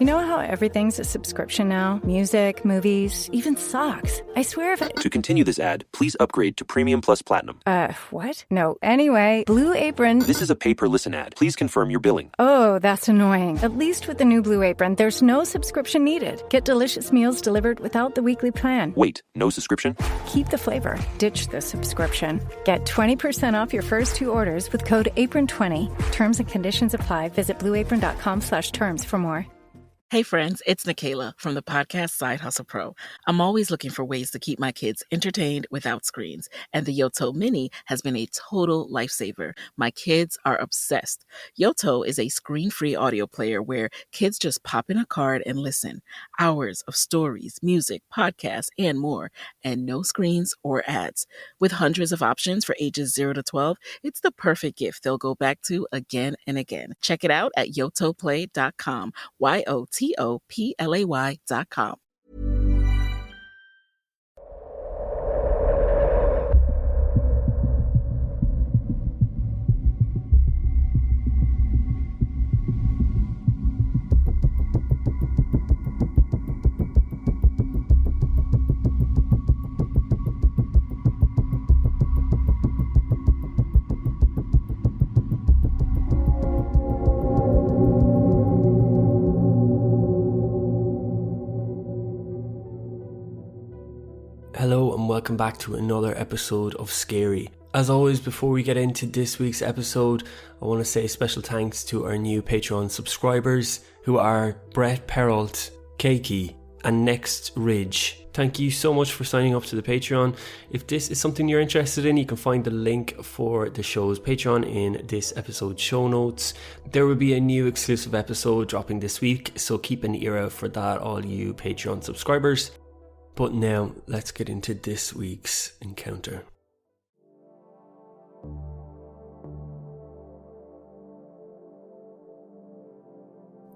You know how everything's a subscription now? Music, movies, even socks. I swear if To continue this ad, please upgrade to Premium Plus Platinum. What? No, anyway, Blue Apron... This is a pay-per-listen ad. Please confirm your billing. Oh, that's annoying. At least with the new Blue Apron, there's no subscription needed. Get delicious meals delivered without the weekly plan. Wait, no subscription? Keep the flavor. Ditch the subscription. Get 20% off your first 2 orders with code APRON20. Terms and conditions apply. Visit blueapron.com/terms for more. Hey friends, it's Nikayla from the podcast Side Hustle Pro. I'm always looking for ways to keep my kids entertained without screens, and the Yoto Mini has been a total lifesaver. My kids are obsessed. Yoto is a screen-free audio player where kids just pop in a card and listen. Hours of stories, music, podcasts, and more, and no screens or ads. With hundreds of options for ages 0 to 12, it's the perfect gift they'll go back to again and again. Check it out at yotoplay.com. YOTOPLAY.com. Hello and welcome back to another episode of Scary. As always, before we get into this week's episode, I want to say special thanks to our new Patreon subscribers who are Brett Peralt, Keiki and Next Ridge. Thank you so much for signing up to the Patreon. If this is something you're interested in, you can find the link for the show's Patreon in this episode's show notes. There will be a new exclusive episode dropping this week, so keep an ear out for that, all you Patreon subscribers. But now, let's get into this week's encounter.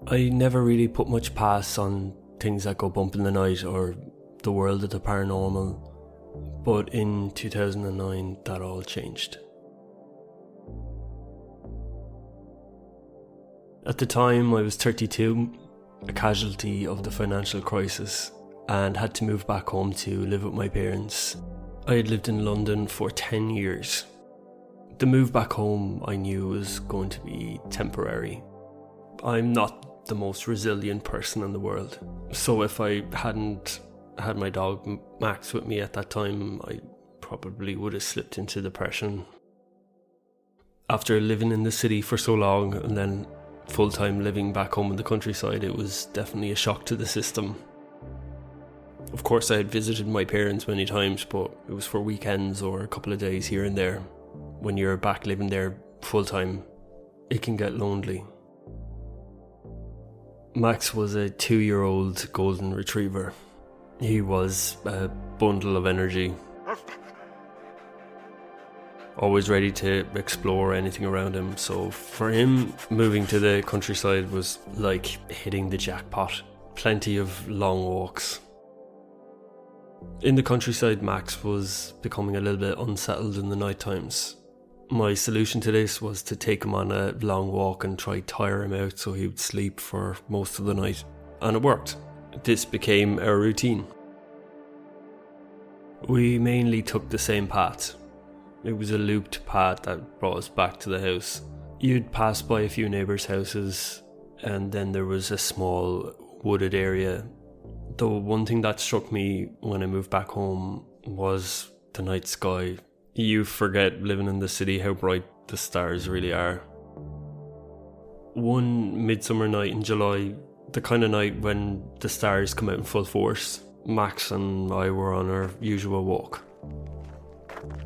I never really put much past on things that go bump in the night or the world of the paranormal, but in 2009 that all changed. At the time I was 32, a casualty of the financial crisis, and had to move back home to live with my parents. I had lived in London for 10 years. The move back home I knew was going to be temporary. I'm not the most resilient person in the world, so if I hadn't had my dog Max with me at that time, I probably would have slipped into depression. After living in the city for so long and then full-time living back home in the countryside, it was definitely a shock to the system. Of course, I had visited my parents many times, but it was for weekends or a couple of days here and there. When you're back living there full-time, it can get lonely. Max was a 2-year-old golden retriever. He was a bundle of energy. Always ready to explore anything around him, so for him, moving to the countryside was like hitting the jackpot. Plenty of long walks. In the countryside, Max was becoming a little bit unsettled in the night times. My solution to this was to take him on a long walk and try tire him out so he would sleep for most of the night. And it worked. This became our routine. We mainly took the same path. It was a looped path that brought us back to the house. You'd pass by a few neighbours' houses, and then there was a small wooded area. The one thing that struck me when I moved back home was the night sky. You forget living in the city how bright the stars really are. One midsummer night in July, the kind of night when the stars come out in full force, Max and I were on our usual walk.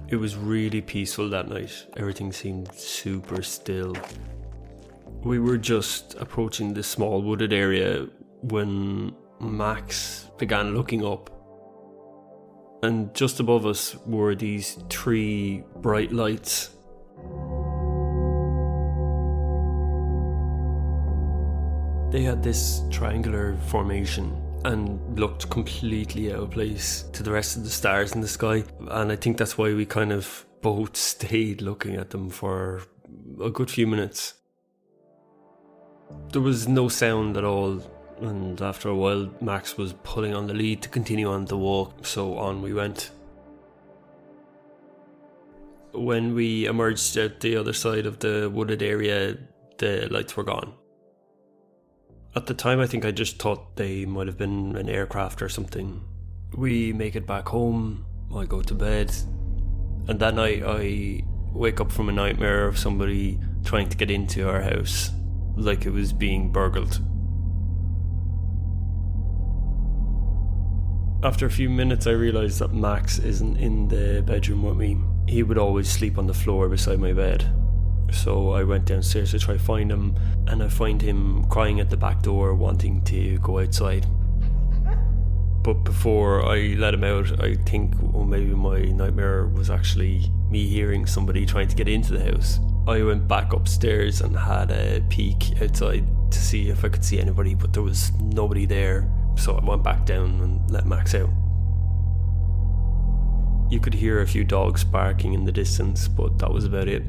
It was really peaceful that night. Everything seemed super still. We were just approaching this small wooded area when Max began looking up, and just above us were these 3 bright lights. They had this triangular formation and looked completely out of place to the rest of the stars in the sky, and I think that's why we kind of both stayed looking at them for a good few minutes. There was no sound at all. And after a while, Max was pulling on the lead to continue on the walk, so on we went. When we emerged at the other side of the wooded area, the lights were gone. At the time, I think I just thought they might have been an aircraft or something. We make it back home, I go to bed, and that night I wake up from a nightmare of somebody trying to get into our house, like it was being burgled. After a few minutes, I realised that Max isn't in the bedroom with me. He would always sleep on the floor beside my bed. So I went downstairs to try to find him, and I find him crying at the back door, wanting to go outside. But before I let him out, I think maybe my nightmare was actually me hearing somebody trying to get into the house. I went back upstairs and had a peek outside to see if I could see anybody, but there was nobody there. So I went back down and let Max out. You could hear a few dogs barking in the distance, but that was about it.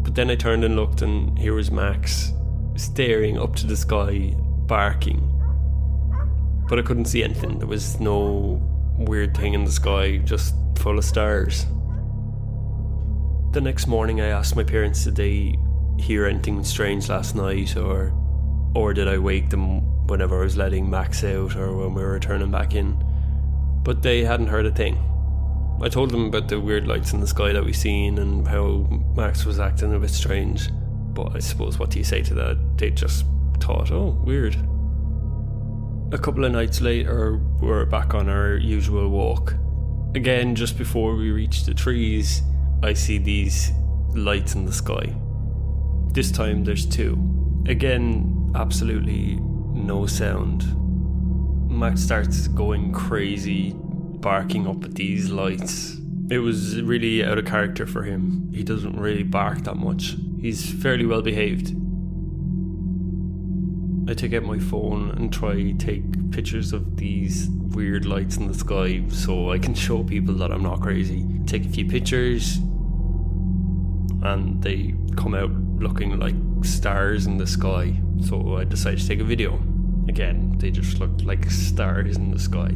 But then I turned and looked, and here was Max, staring up to the sky, barking. But I couldn't see anything. There was no weird thing in the sky, just full of stars. The next morning I asked my parents, did they hear anything strange last night, or did I wake them whenever I was letting Max out or when we were returning back in? But they hadn't heard a thing. I told them about the weird lights in the sky that we seen and how Max was acting a bit strange. But I suppose, what do you say to that? They just thought, oh, weird. A couple of nights later, we were back on our usual walk. Again, just before we reached the trees, I see these lights in the sky. This time there's two. Again, absolutely no sound. Max starts going crazy, barking up at these lights. It was really out of character for him. He doesn't really bark that much. He's fairly well behaved. I take out my phone and try to take pictures of these weird lights in the sky so I can show people that I'm not crazy. Take a few pictures and they come out looking like stars in the sky. So I decided to take a video. Again, they just look like stars in the sky.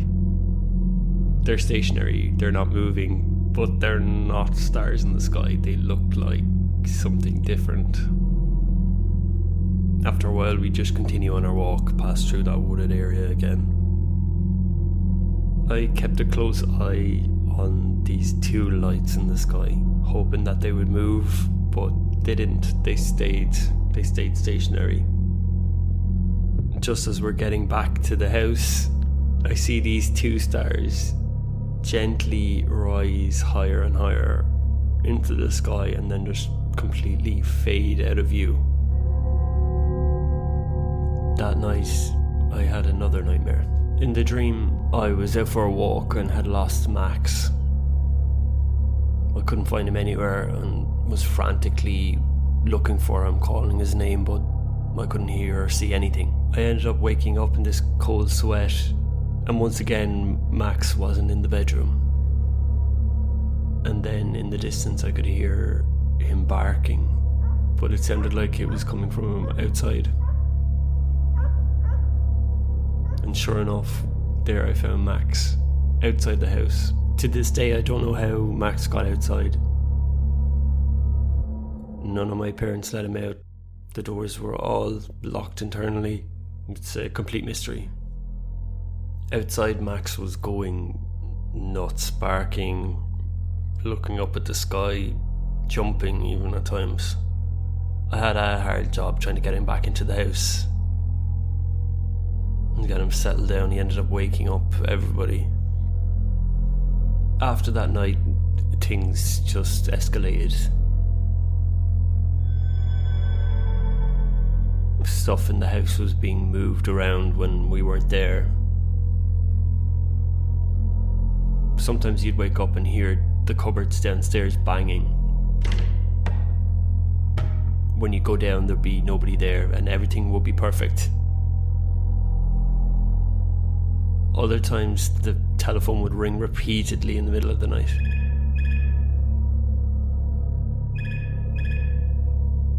They're stationary, they're not moving, but they're not stars in the sky. They look like something different. After a while, we just continue on our walk past through that wooded area again. I kept a close eye on these two lights in the sky, hoping that they would move, but they didn't. They stayed stationary. Just as we're getting back to the house, I see these two stars gently rise higher and higher into the sky and then just completely fade out of view. That night, I had another nightmare. In the dream, I was out for a walk and had lost Max. I couldn't find him anywhere and was frantically looking for him, calling his name, but I couldn't hear or see anything. I ended up waking up in this cold sweat, and once again, Max wasn't in the bedroom. And then in the distance, I could hear him barking, but it sounded like it was coming from outside. And sure enough, there I found Max, outside the house. To this day, I don't know how Max got outside. None of my parents let him out. The doors were all locked internally. It's a complete mystery. Outside, Max was going nuts, barking, looking up at the sky, jumping even at times. I had a hard job trying to get him back into the house and get him settled down. He ended up waking up everybody. After that night, things just escalated. Stuff in the house was being moved around when we weren't there. Sometimes you'd wake up and hear the cupboards downstairs banging. When you go down, there'd be nobody there and everything would be perfect. Other times the telephone would ring repeatedly in the middle of the night.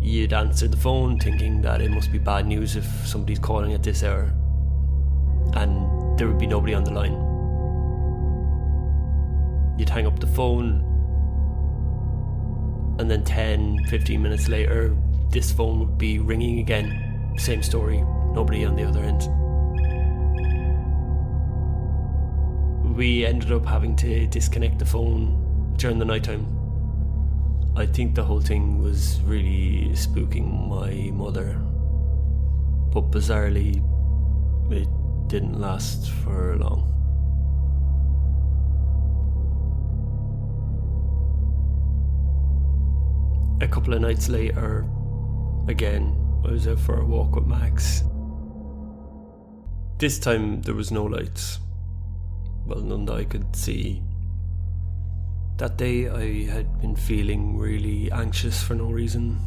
You'd answer the phone thinking that it must be bad news if somebody's calling at this hour, and there would be nobody on the line. You'd hang up the phone, and then 10-15 minutes later this phone would be ringing again. Same story, nobody on the other end. We ended up having to disconnect the phone during the night time. I think the whole thing was really spooking my mother, but bizarrely it didn't last for long. A couple of nights later, again, I was out for a walk with Max. This time there was no lights. Well, none that I could see. That day I had been feeling really anxious for no reason.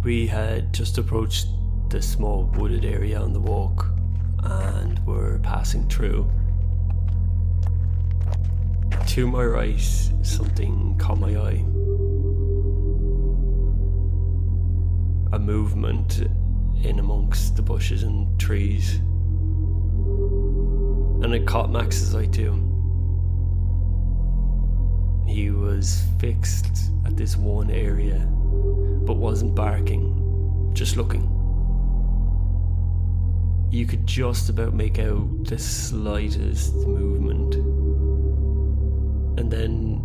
We had just approached the small wooded area on the walk and were passing through. To my right, something caught my eye. A movement in amongst the bushes and trees. And it caught Max's eye too. He was fixed at this one area, but wasn't barking, just looking. You could just about make out the slightest movement. And then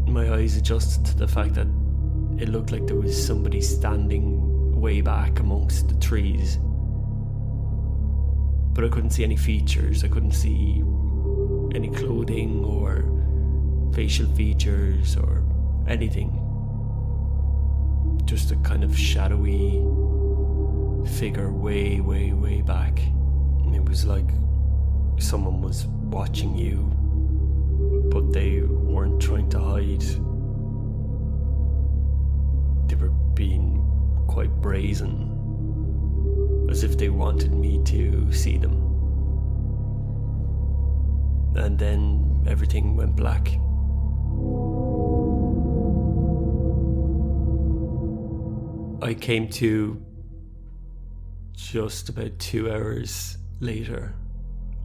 my eyes adjusted to the fact that it looked like there was somebody standing way back amongst the trees. But I couldn't see any features, I couldn't see any clothing or facial features or anything. Just a kind of shadowy figure way, way, way back. And it was like someone was watching you, but they weren't trying to hide. They were being quite brazen, as if they wanted me to see them. And then everything went black. I came to just about 2 hours later,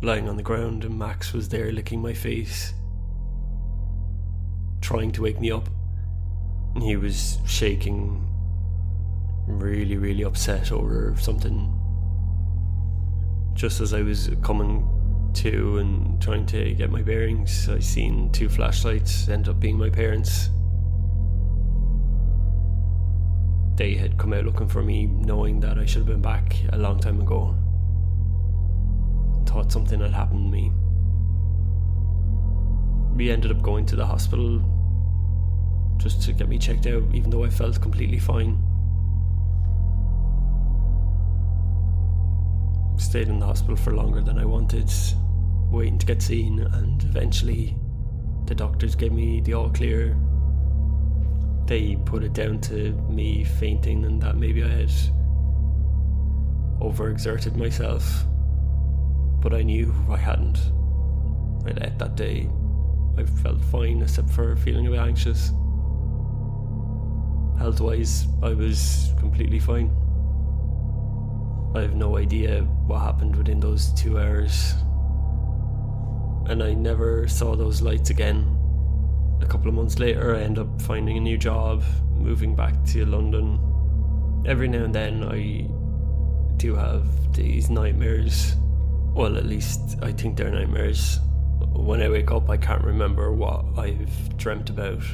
lying on the ground, and Max was there licking my face, trying to wake me up. He was shaking, really, really upset over something. Just as I was coming to and trying to get my bearings, I seen 2 flashlights end up being my parents. They had come out looking for me, knowing that I should have been back a long time ago. Thought something had happened to me. We ended up going to the hospital just to get me checked out, even though I felt completely fine. Stayed in the hospital for longer than I wanted, waiting to get seen, and eventually the doctors gave me the all clear. They put it down to me fainting and that maybe I had overexerted myself, but I knew I hadn't. I'd ate that day. I felt fine except for feeling a bit anxious. Health-wise, I was completely fine. I have no idea what happened within those 2 hours, and I never saw those lights again. A couple of months later, I ended up finding a new job, moving back to London. Every now and then I do have these nightmares. Well, at least I think they're nightmares. When I wake up, I can't remember what I've dreamt about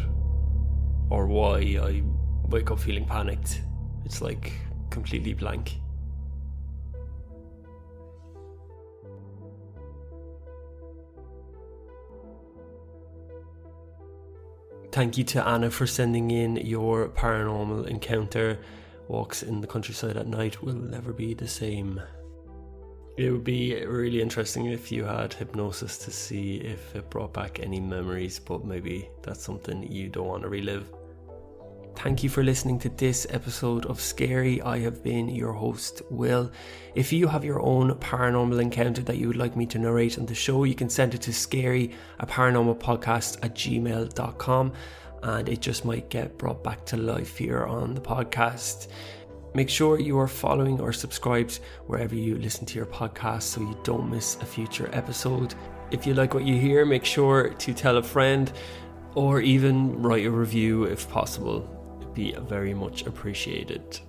or why I wake up feeling panicked. It's like completely blank. Thank you to Anna for sending in your paranormal encounter. Walks in the countryside at night will never be the same. It would be really interesting if you had hypnosis to see if it brought back any memories, but maybe that's something you don't want to relive. Thank you for listening to this episode of Scary. I have been your host, Will. If you have your own paranormal encounter that you would like me to narrate on the show, you can send it to scaryaparanormalpodcast@gmail.com. and it just might get brought back to life here on the podcast. Make sure you are following or subscribed wherever you listen to your podcast so you don't miss a future episode. If you like what you hear, make sure to tell a friend or even write a review if possible. It'd be very much appreciated.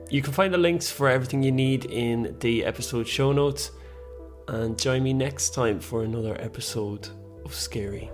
You can find the links for everything you need in the episode show notes, and join me next time for another episode of Scary.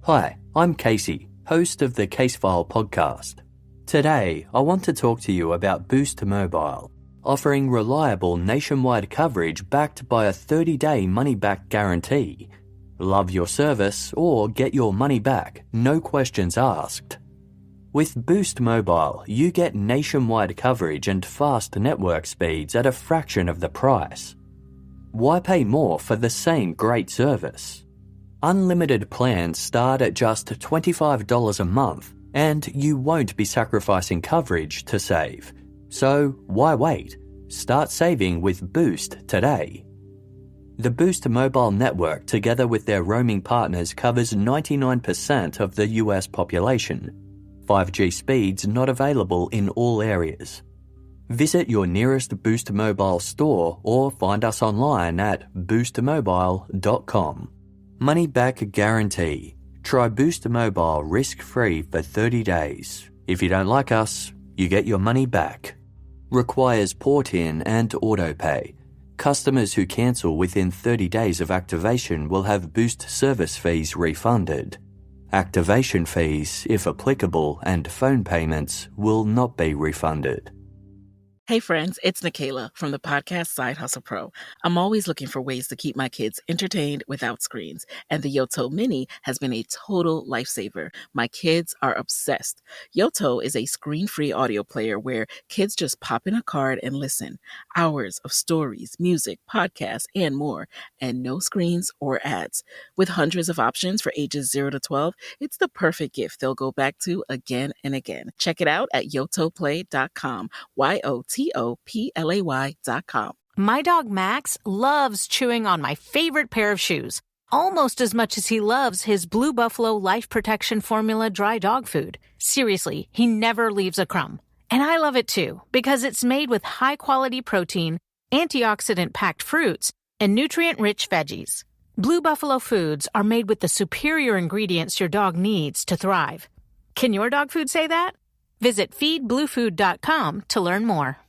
Hi, I'm Casey, host of the Casefile podcast. Today, I want to talk to you about Boost Mobile, offering reliable nationwide coverage backed by a 30-day money-back guarantee. Love your service or get your money back, no questions asked. With Boost Mobile, you get nationwide coverage and fast network speeds at a fraction of the price. Why pay more for the same great service? Unlimited plans start at just $25 a month, and you won't be sacrificing coverage to save. So why wait? Start saving with Boost today. The Boost mobile network, together with their roaming partners, covers 99% of the US population. 5G speeds not available in all areas. Visit your nearest Boost Mobile store or find us online at boostmobile.com. Money back guarantee. Try Boost Mobile risk-free for 30 days. If you don't like us, you get your money back. Requires port-in and auto-pay. Customers who cancel within 30 days of activation will have Boost service fees refunded. Activation fees, if applicable, and phone payments will not be refunded. Hey friends, it's Nikayla from the podcast Side Hustle Pro. I'm always looking for ways to keep my kids entertained without screens, and the Yoto Mini has been a total lifesaver. My kids are obsessed. Yoto is a screen-free audio player where kids just pop in a card and listen. Hours of stories, music, podcasts, and more, and no screens or ads. With hundreds of options for ages 0 to 12, it's the perfect gift they'll go back to again and again. Check it out at yotoplay.com. YOTOPLAY.com. My dog Max loves chewing on my favorite pair of shoes, almost as much as he loves his Blue Buffalo Life Protection Formula dry dog food. Seriously, he never leaves a crumb. And I love it too, because it's made with high-quality protein, antioxidant-packed fruits, and nutrient-rich veggies. Blue Buffalo foods are made with the superior ingredients your dog needs to thrive. Can your dog food say that? Visit feedbluefood.com to learn more.